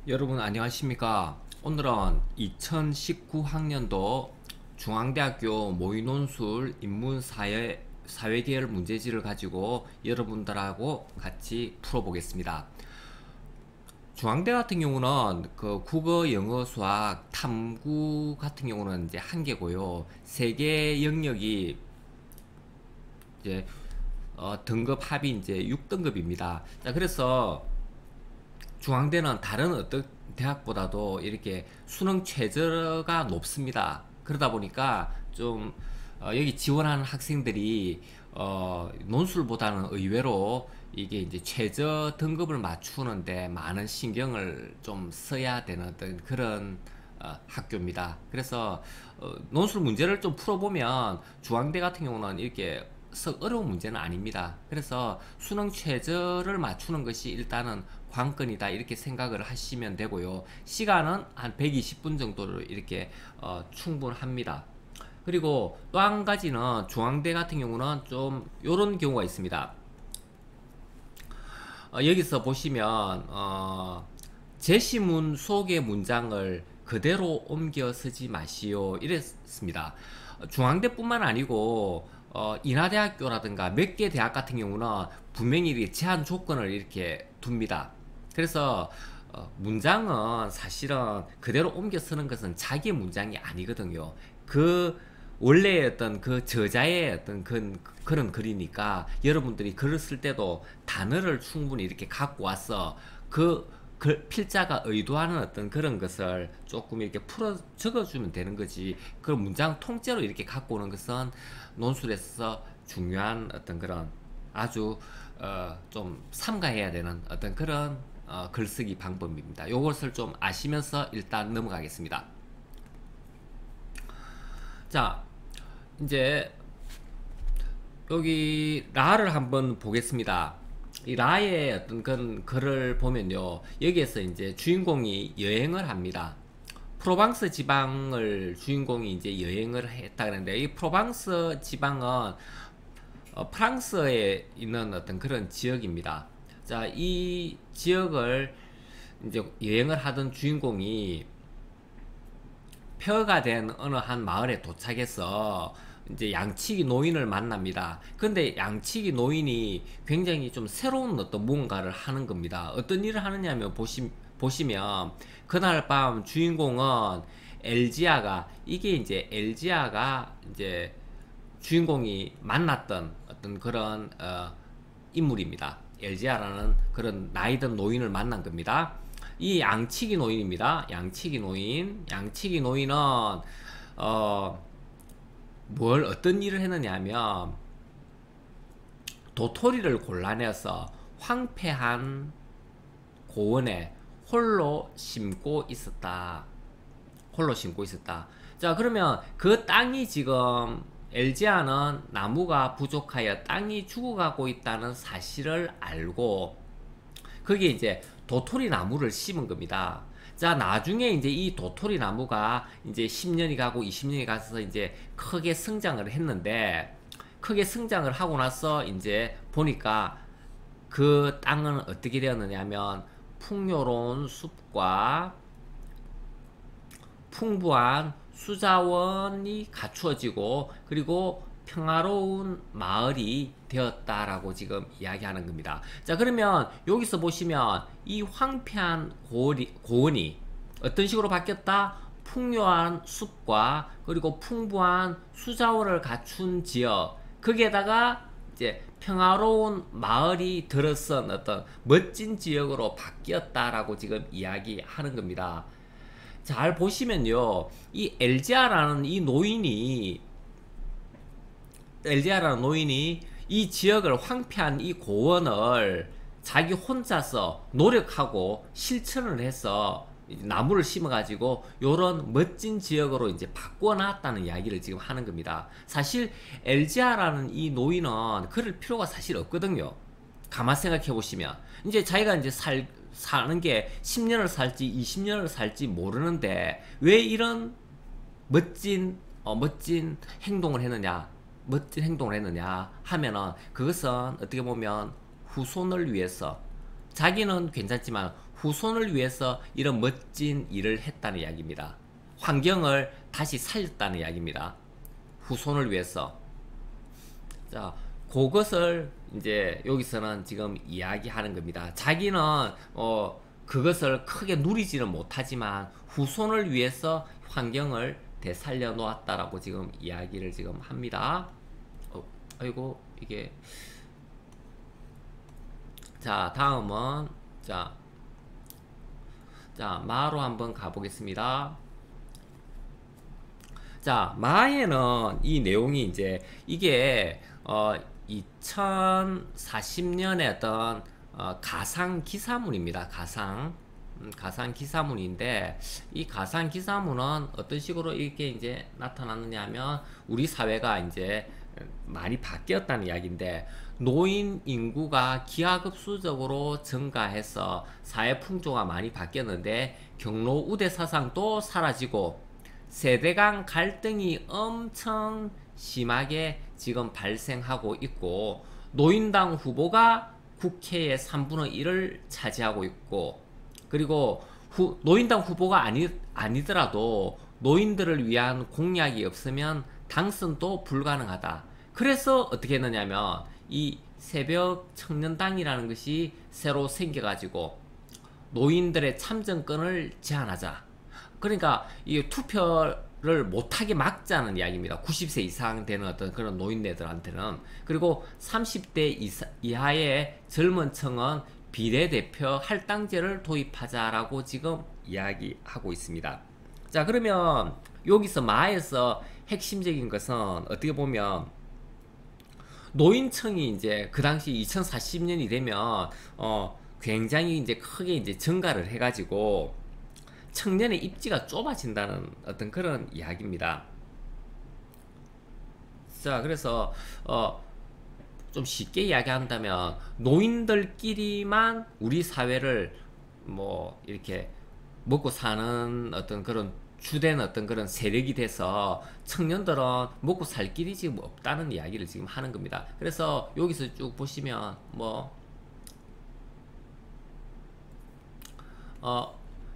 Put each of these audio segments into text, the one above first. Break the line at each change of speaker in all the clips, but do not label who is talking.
여러분 안녕하십니까? 오늘은 2019학년도 중앙대학교 모의논술 인문사회계열 문제지를 가지고 여러분들하고 같이 풀어보겠습니다. 중앙대 같은 경우는 그 국어, 영어, 수학, 탐구 같은 경우는 이제 한 개고요. 세 개 영역이 이제 등급 합이 이제 6등급입니다. 자, 그래서 중앙대는 다른 어떤 대학보다도 이렇게 수능 최저가 높습니다. 그러다 보니까 좀 여기 지원하는 학생들이 논술보다는 의외로 이게 이제 최저 등급을 맞추는데 많은 신경을 좀 써야 되는 어떤 그런 학교입니다. 그래서 논술 문제를 좀 풀어보면 중앙대 같은 경우는 이렇게 썩 어려운 문제는 아닙니다. 그래서 수능 최저를 맞추는 것이 일단은 관건이다 이렇게 생각을 하시면 되고요. 시간은 한 120분 정도로 이렇게 충분합니다. 그리고 또 한 가지는 중앙대 같은 경우는 좀 이런 경우가 있습니다. 여기서 보시면 제시문 속의 문장을 그대로 옮겨 쓰지 마시오 이랬습니다. 중앙대뿐만 아니고 인하대학교라든가 몇 개 대학 같은 경우는 분명히 제한 조건을 이렇게 둡니다. 그래서 문장은 사실은 그대로 옮겨 쓰는 것은 자기 문장이 아니거든요. 그 원래의 어떤 그 저자의 어떤 그런 글이니까 여러분들이 글을 쓸 때도 단어를 충분히 이렇게 갖고 와서 그 필자가 의도하는 어떤 그런 것을 조금 이렇게 풀어 적어주면 되는 거지. 그 문장 통째로 이렇게 갖고 오는 것은 논술에서 중요한 어떤 그런 아주 좀 삼가해야 되는 어떤 그런 글쓰기 방법입니다. 이것을 좀 아시면서 일단 넘어가겠습니다. 자, 이제 여기 라를 한번 보겠습니다. 이 라의 어떤 그런 글을 보면요, 여기에서 이제 주인공이 여행을 합니다. 프로방스 지방을 주인공이 이제 여행을 했다 그러는데, 이 프로방스 지방은 프랑스에 있는 어떤 그런 지역입니다. 자, 이 지역을 이제 여행을 하던 주인공이 폐허가 된 어느 한 마을에 도착해서 이제 양치기 노인을 만납니다. 근데 양치기 노인이 굉장히 좀 새로운 어떤 무언가를 하는 겁니다. 어떤 일을 하느냐면 보시면 그날 밤 주인공은 엘지아가 이게 이제 엘지아가 이제 주인공이 만났던 어떤 그런 인물입니다. 엘지아라는 그런 나이든 노인을 만난 겁니다. 이 양치기 노인입니다. 양치기 노인. 양치기 노인은 뭘 어떤 일을 했느냐 하면 도토리를 골라내서 황폐한 고원에 홀로 심고 있었다. 홀로 심고 있었다. 자, 그러면 그 땅이 지금 LG화는 나무가 부족하여 땅이 죽어가고 있다는 사실을 알고 거기에 이제 도토리 나무를 심은 겁니다. 자, 나중에 이제 이 도토리 나무가 이제 10년이 가고 20년이 가서 이제 크게 성장을 했는데, 크게 성장을 하고 나서 이제 보니까 그 땅은 어떻게 되었느냐면 풍요로운 숲과 풍부한 수자원이 갖추어지고 그리고 평화로운 마을이 되었다라고 지금 이야기하는 겁니다. 자, 그러면 여기서 보시면 이 황폐한 고원이 어떤 식으로 바뀌었다? 풍요한 숲과 그리고 풍부한 수자원을 갖춘 지역, 거기에다가 이제 평화로운 마을이 들어선 어떤 멋진 지역으로 바뀌었다라고 지금 이야기하는 겁니다. 잘 보시면요, 이 엘지아라는 이 노인이 엘지아라는 노인이 이 지역을 황폐한 이 고원을 자기 혼자서 노력하고 실천을 해서 나무를 심어가지고 요런 멋진 지역으로 이제 바꿔놨다는 이야기를 지금 하는 겁니다. 사실 엘지아라는 이 노인은 그럴 필요가 사실 없거든요. 가만 생각해 보시면 이제 자기가 이제 사는 게 10년을 살지 20년을 살지 모르는데 왜 이런 멋진 행동을 했느냐, 멋진 행동을 했느냐 하면은 그것은 어떻게 보면 후손을 위해서 자기는 괜찮지만 후손을 위해서 이런 멋진 일을 했다는 이야기입니다. 환경을 다시 살렸다는 이야기입니다. 후손을 위해서. 자, 그것을 이제 여기서는 지금 이야기하는 겁니다. 자기는 그것을 크게 누리지는 못하지만 후손을 위해서 환경을 되살려 놓았다라고 지금 이야기를 지금 합니다. 아이고 이게 자 다음은 자 마로 한번 가보겠습니다. 자 마에는 이 내용이 이제 이게 2040년에 어떤 가상 기사문입니다. 가상 기사문인데 이 가상 기사문은 어떤 식으로 이렇게 이제 나타났느냐 하면 우리 사회가 이제 많이 바뀌었다는 이야기인데 노인 인구가 기하급수적으로 증가해서 사회 풍조가 많이 바뀌었는데 경로 우대 사상도 사라지고 세대 간 갈등이 엄청 심하게 지금 발생하고 있고 노인당 후보가 국회의 3분의 1을 차지하고 있고 그리고 노인당 후보가 아니더라도 노인들을 위한 공약이 없으면 당선도 불가능하다. 그래서 어떻게 했느냐면 이 새벽 청년당이라는 것이 새로 생겨가지고 노인들의 참정권을 제한하자. 그러니까 이 투표를 못하게 막자는 이야기입니다. 90세 이상 되는 어떤 그런 노인네들한테는. 그리고 30대 이하의 젊은 층은 비례대표 할당제를 도입하자라고 지금 이야기하고 있습니다. 자 그러면 여기서 마에서 핵심적인 것은 어떻게 보면 노인층이 이제 그 당시 2040년이 되면 굉장히 이제 크게 이제 증가를 해가지고 청년의 입지가 좁아진다는 어떤 그런 이야기입니다. 자 그래서 좀 쉽게 이야기한다면 노인들끼리만 우리 사회를 뭐 이렇게 먹고 사는 어떤 그런 주된 어떤 그런 세력이 돼서 청년들은 먹고 살 길이 지금 없다는 이야기를 지금 하는 겁니다. 그래서 여기서 쭉 보시면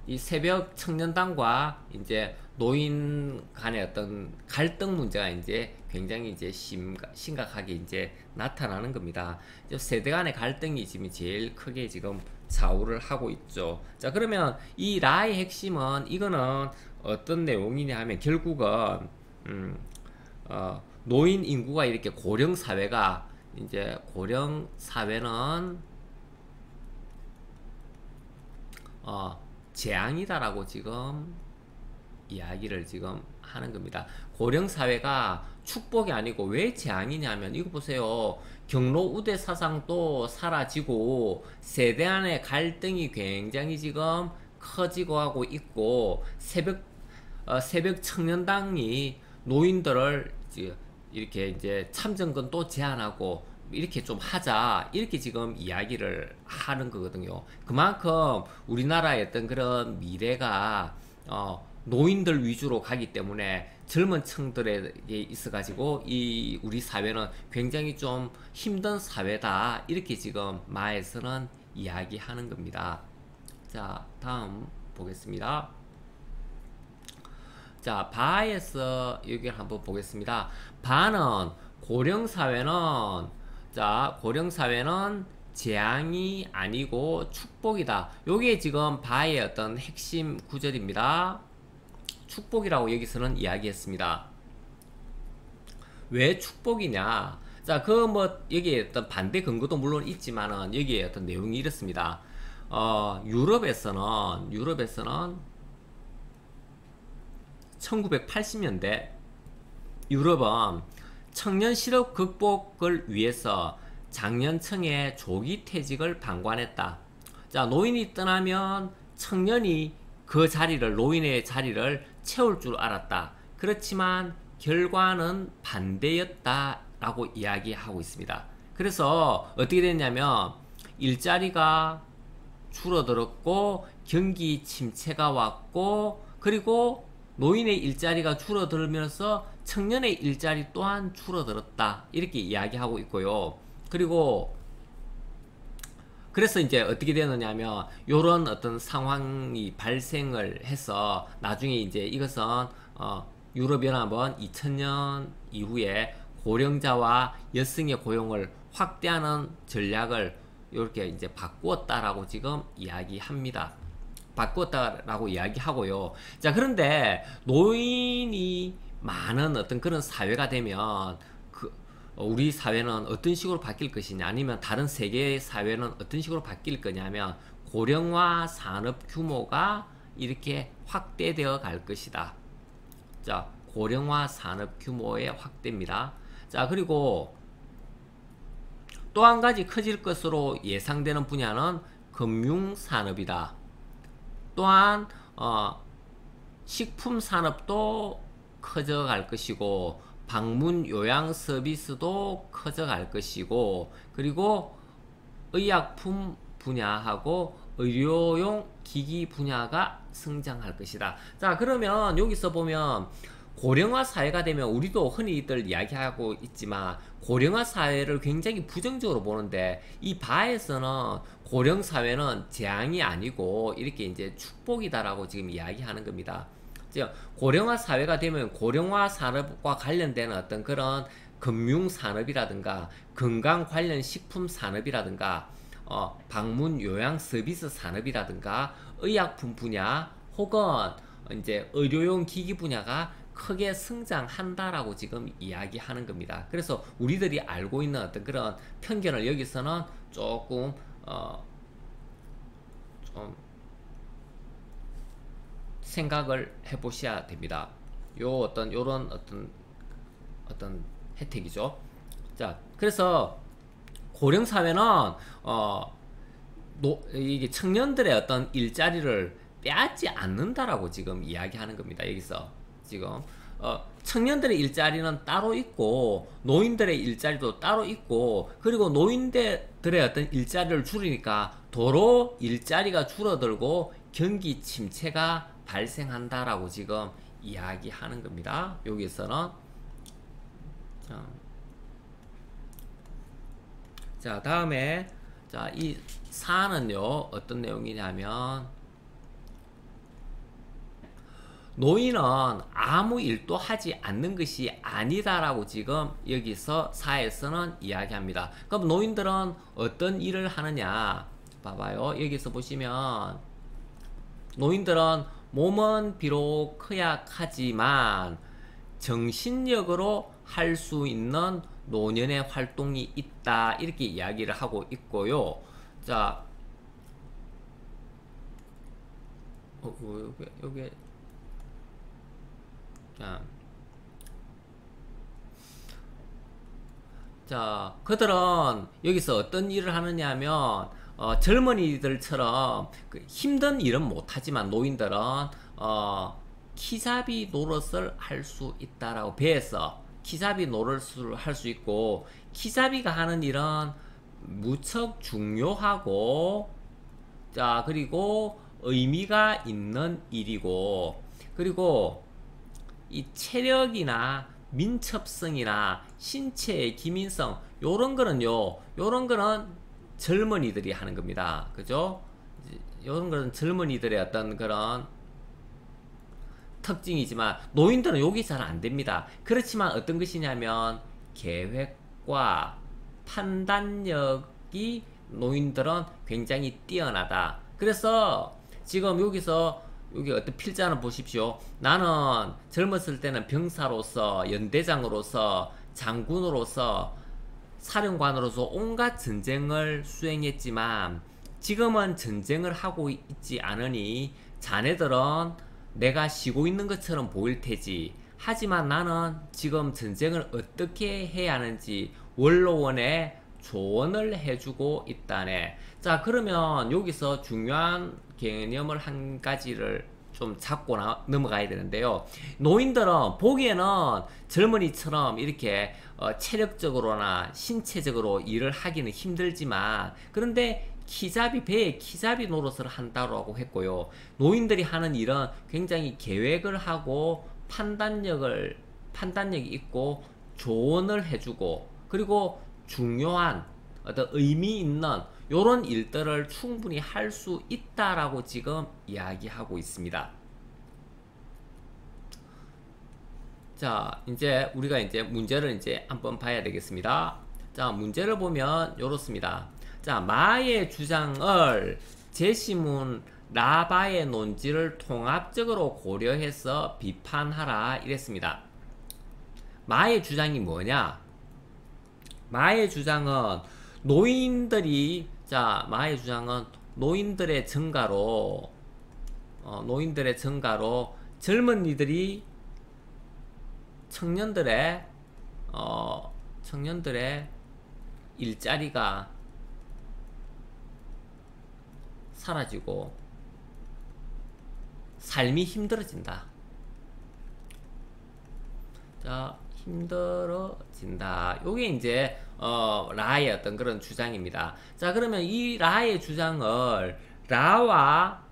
이 새벽 청년당과 이제 노인 간의 어떤 갈등 문제가 이제 굉장히 이제 심각하게 이제 나타나는 겁니다. 세대 간의 갈등이 지금 제일 크게 지금 좌우를 하고 있죠. 자 그러면 이 라의 핵심은 이거는 어떤 내용이냐 하면 결국은 노인 인구가 이렇게 고령 사회가 이제 고령 사회는 재앙이다라고 지금 이야기를 지금 하는 겁니다. 고령 사회가 축복이 아니고 왜 재앙이냐면 이거 보세요. 경로 우대 사상도 사라지고 세대 간의 갈등이 굉장히 지금 커지고 하고 있고 새벽 청년당이 노인들을 이렇게 이제 참정권도 제한하고 이렇게 좀 하자 이렇게 지금 이야기를 하는 거거든요. 그만큼 우리나라의 어떤 그런 미래가 노인들 위주로 가기 때문에 젊은 층들에게 있어 가지고 이 우리 사회는 굉장히 좀 힘든 사회다 이렇게 지금 마에서는 이야기하는 겁니다. 자 다음 보겠습니다. 자 바에서 여기를 한번 보겠습니다. 바는 고령사회는 재앙이 아니고 축복이다. 요게 지금 바의 어떤 핵심 구절입니다. 축복이라고 여기서는 이야기했습니다. 왜 축복이냐? 자, 그 뭐 여기에 어떤 반대 근거도 물론 있지만은 여기에 어떤 내용이 이렇습니다. 유럽에서는 1980년대 유럽은 청년 실업 극복을 위해서 장년층의 조기 퇴직을 방관했다. 자, 노인이 떠나면 청년이 그 자리를 노인의 자리를 채울 줄 알았다. 그렇지만 결과는 반대였다라고 이야기하고 있습니다. 그래서 어떻게 됐냐면 일자리가 줄어들었고 경기 침체가 왔고 그리고 노인의 일자리가 줄어들면서 청년의 일자리 또한 줄어들었다 이렇게 이야기하고 있고요. 그리고 그래서 이제 어떻게 되느냐면 요런 어떤 상황이 발생을 해서 나중에 이제 이것은 유럽연합은 2000년 이후에 고령자와 여성의 고용을 확대하는 전략을 이렇게 이제 바꾸었다라고 지금 이야기합니다. 바꾸었다라고 이야기하고요. 자, 그런데 노인이 많은 어떤 그런 사회가 되면 우리 사회는 어떤 식으로 바뀔 것이냐, 아니면 다른 세계의 사회는 어떤 식으로 바뀔 거냐면 고령화 산업 규모가 이렇게 확대되어 갈 것이다. 자, 고령화 산업 규모의 확대입니다. 자, 그리고 또 한 가지 커질 것으로 예상되는 분야는 금융산업이다. 또한 식품 산업도 커져갈 것이고, 방문 요양 서비스도 커져갈 것이고, 그리고 의약품 분야하고 의료용 기기 분야가 성장할 것이다. 자, 그러면 여기서 보면 고령화 사회가 되면 우리도 흔히들 이야기하고 있지만 고령화 사회를 굉장히 부정적으로 보는데, 이 바에서는 고령 사회는 재앙이 아니고 이렇게 이제 축복이다라고 지금 이야기하는 겁니다. 즉 고령화 사회가 되면 고령화 산업과 관련되는 어떤 그런 금융 산업이라든가 건강 관련 식품 산업이라든가 방문 요양 서비스 산업이라든가 의약품 분야 혹은 이제 의료용 기기 분야가 크게 성장한다라고 지금 이야기하는 겁니다. 그래서 우리들이 알고 있는 어떤 그런 편견을 여기서는 조금 좀 생각을 해보셔야 됩니다. 요런 어떤 혜택이죠. 자, 그래서 고령 사회는 이게 청년들의 어떤 일자리를 빼앗지 않는다라고 지금 이야기하는 겁니다. 여기서 지금 청년들의 일자리는 따로 있고 노인들의 일자리도 따로 있고, 그리고 노인들의 어떤 일자리를 줄이니까 도로 일자리가 줄어들고 경기 침체가 발생한다라고 지금 이야기하는 겁니다. 여기서는 자, 다음에 자, 이 사안은요 어떤 내용이냐면, 노인은 아무 일도 하지 않는 것이 아니다라고 지금 여기서 사에서는 이야기합니다. 그럼 노인들은 어떤 일을 하느냐 봐봐요. 여기서 보시면 노인들은 몸은 비록 허약하지만 정신력으로 할 수 있는 노년의 활동이 있다, 이렇게 이야기를 하고 있고요. 자, 요게 자, 그들은 여기서 어떤 일을 하느냐 하면 젊은이들처럼 힘든 일은 못하지만 노인들은 키잡이 노릇을 할 수 있다라고, 배에서 키잡이 노릇을 할 수 있고, 키잡이가 하는 일은 무척 중요하고, 자, 그리고 의미가 있는 일이고, 그리고 이 체력이나 민첩성이나 신체의 기민성, 요런 거는 젊은이들이 하는 겁니다. 그죠? 요런 거는 젊은이들의 어떤 그런 특징이지만 노인들은 요게 잘 안 됩니다. 그렇지만 어떤 것이냐면 계획과 판단력이 노인들은 굉장히 뛰어나다. 그래서 지금 여기서 여기 어떤 필자는 보십시오. 나는 젊었을 때는 병사로서, 연대장으로서, 장군으로서, 사령관으로서 온갖 전쟁을 수행했지만 지금은 전쟁을 하고 있지 않으니 자네들은 내가 쉬고 있는 것처럼 보일 테지. 하지만 나는 지금 전쟁을 어떻게 해야 하는지 원로원에 조언을 해주고 있다네. 자, 그러면 여기서 중요한 개념을 한 가지를 좀 잡고 넘어가야 되는데요. 노인들은 보기에는 젊은이처럼 이렇게 체력적으로나 신체적으로 일을 하기는 힘들지만, 그런데 배에 키잡이 노릇을 한다고 했고요. 노인들이 하는 일은 굉장히 계획을 하고 판단력이 있고 조언을 해주고, 그리고 중요한 어떤 의미 있는 요런 일들을 충분히 할 수 있다라고 지금 이야기하고 있습니다. 자, 이제 우리가 이제 문제를 이제 한번 봐야 되겠습니다. 자, 문제를 보면 요렇습니다. 자, 마의 주장을 제시문 라바의 논지를 통합적으로 고려해서 비판하라 이랬습니다. 마의 주장이 뭐냐? 마의 주장은 노인들이, 자, 마의 주장은 노인들의 증가로 젊은이들이 청년들의 일자리가 사라지고 삶이 힘들어진다. 자, 힘들어진다. 요게 이제 라의 어떤 그런 주장입니다. 자, 그러면 이 라의 주장을 라와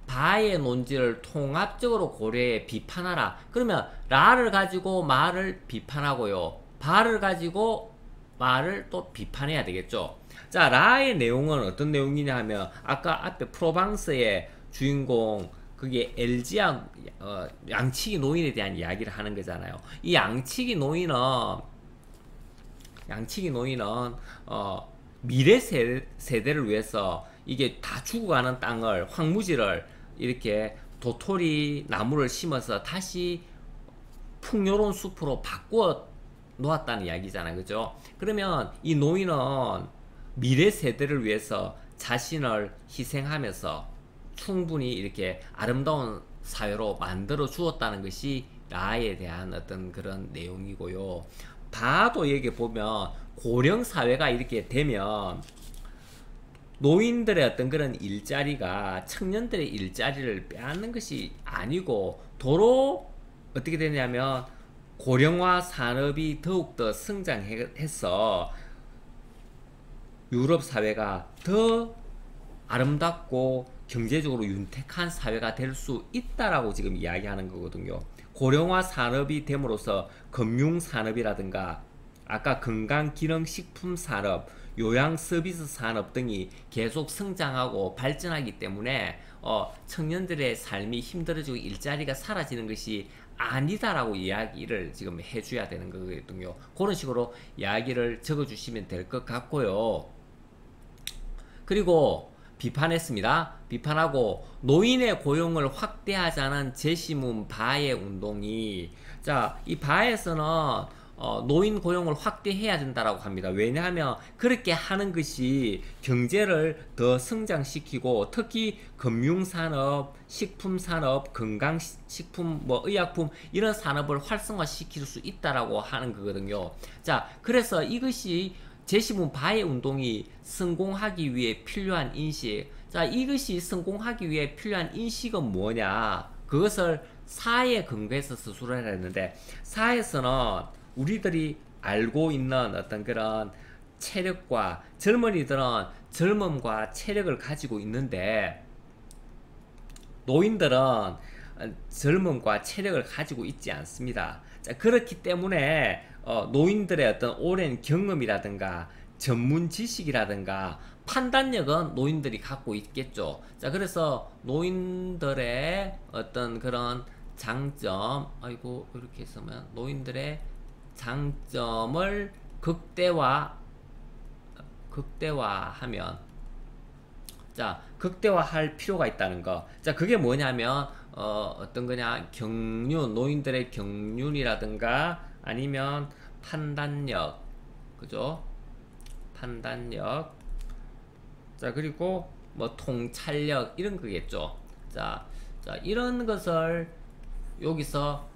바의 논지를 통합적으로 고려해 비판하라. 그러면 라를 가지고 마를 비판하고요, 바를 가지고 마를 또 비판해야 되겠죠. 자, 라의 내용은 어떤 내용이냐 하면 아까 앞에 프로방스의 주인공 그게 엘지아 양치기 노인에 대한 이야기를 하는 거잖아요. 이 양치기 노인은 미래 세대를 위해서 이게 다 죽어가는 땅을, 황무지를 이렇게 도토리 나무를 심어서 다시 풍요로운 숲으로 바꾸어 놓았다는 이야기잖아요. 그죠? 그러면 이 노인은 미래 세대를 위해서 자신을 희생하면서 충분히 이렇게 아름다운 사회로 만들어 주었다는 것이 라에 대한 어떤 그런 내용이고요. 바도 여기 보면 고령 사회가 이렇게 되면 노인들의 어떤 그런 일자리가 청년들의 일자리를 빼앗는 것이 아니고 도로 어떻게 되냐면 고령화 산업이 더욱더 성장해서 유럽 사회가 더 아름답고 경제적으로 윤택한 사회가 될 수 있다라고 지금 이야기하는 거거든요. 고령화 산업이 됨으로써 금융산업이라든가 아까 건강기능식품산업, 요양서비스 산업 등이 계속 성장하고 발전하기 때문에 청년들의 삶이 힘들어지고 일자리가 사라지는 것이 아니다라고 이야기를 지금 해줘야 되는 거거든요. 그런 식으로 이야기를 적어주시면 될 것 같고요. 그리고 비판했습니다. 비판하고 노인의 고용을 확대하자는 제시문 바의 운동이, 자, 이 바에서는 노인 고용을 확대해야 된다라고 합니다. 왜냐하면 그렇게 하는 것이 경제를 더 성장시키고 특히 금융산업, 식품산업, 건강식품, 뭐 의약품 이런 산업을 활성화시킬 수 있다라고 하는 거거든요. 자, 그래서 이것이 제시문 바의 운동이 성공하기 위해 필요한 인식. 자, 이것이 성공하기 위해 필요한 인식은 뭐냐? 그것을 사에 근거해서 서술을 했는데, 사에서는 우리들이 알고 있는 어떤 그런 체력과, 젊은이들은 젊음과 체력을 가지고 있는데 노인들은 젊음과 체력을 가지고 있지 않습니다. 자, 그렇기 때문에 노인들의 어떤 오랜 경험이라든가 전문 지식이라든가 판단력은 노인들이 갖고 있겠죠. 자, 그래서 노인들의 어떤 그런 장점, 아이고 이렇게 있으면 노인들의 장점을 극대화하면, 자, 극대화할 필요가 있다는 거. 자, 그게 뭐냐면 어떤 거냐, 경륜, 노인들의 경륜이라든가 아니면 판단력, 그죠? 판단력. 자, 그리고 뭐 통찰력 이런 거겠죠. 자, 이런 것을 여기서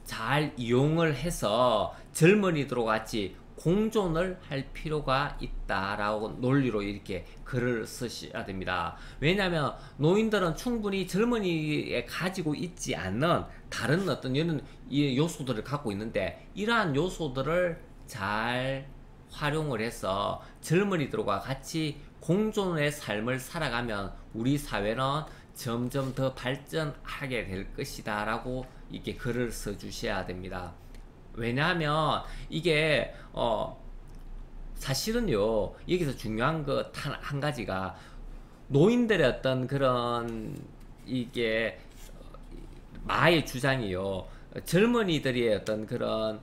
잘 이용을 해서 젊은이들과 같이 공존을 할 필요가 있다라고 논리로 이렇게 글을 쓰셔야 됩니다. 왜냐하면 노인들은 충분히 젊은이에 가지고 있지 않는 다른 어떤 이런 요소들을 갖고 있는데, 이러한 요소들을 잘 활용을 해서 젊은이들과 같이 공존의 삶을 살아가면 우리 사회는 점점 더 발전하게 될 것이다 라고 이렇게 글을 써 주셔야 됩니다. 왜냐하면 이게 사실은요, 여기서 중요한 것 한 가지가 노인들의 어떤 그런 이게 마의 주장이요. 젊은이들의 어떤 그런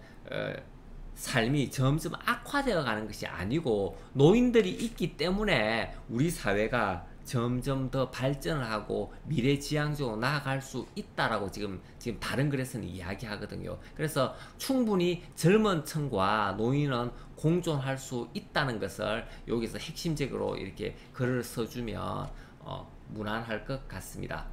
삶이 점점 악화되어 가는 것이 아니고 노인들이 있기 때문에 우리 사회가 점점 더 발전을 하고 미래지향적으로 나아갈 수 있다라고 지금 다른 글에서는 이야기하거든요. 그래서 충분히 젊은 층과 노인은 공존할 수 있다는 것을 여기서 핵심적으로 이렇게 글을 써주면 무난할 것 같습니다.